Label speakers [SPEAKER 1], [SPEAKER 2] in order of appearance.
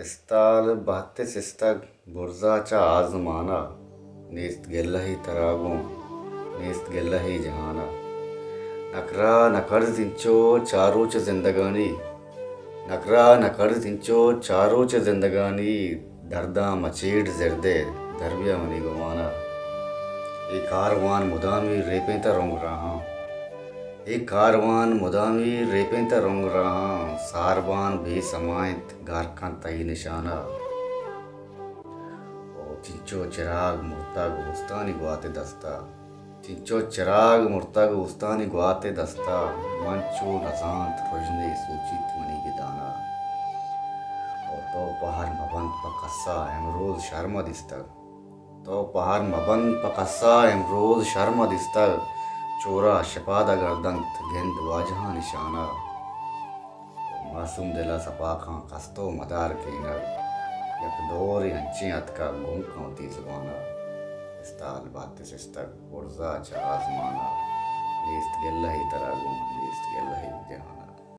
[SPEAKER 1] इस्ताल बहत्ते सिस्तक बुर्जा आजमाना नेस्त गेल्लही तरागों नेस्त गेल्लही जहाना नकरा नकर तिंचो चारों च जिंदगानी नकरा नकर तिंचो चारों च जिंदगानी दर्दा मचेड जिरदे दरबिया मनी गवाना एक कारवान मुदामी रेपें रोंग रहा एक कारवान मुदामी रेपें रोंग रहा सारबान भी समायत गारखां तई निशाना ओ चिंचो चिराग मुर्तग उस्तानी गुआते दस्ता चिंचो चिराग मुर्तग उस्तानी गुआते दस्ता मंचो नजांत रोजने सूचित मनी के दाना और तो पहाड़ मबंद पकस्सा एमरोज शर्मा दिस्ता तो पहाड़ मबंद पकस्सा एमरोज शर्मा दिस्ता चोरा शपादा गर्दंत गेंद वाजहा निशाना मासूम दिला सपाखां कस्तो मदार के नग यक दौर हंचे अतका गुम खाती जुबाना इस्ताल बात सिस्तक उर्जा चा आजमाना नेस्त गिल्ला ही तरागुं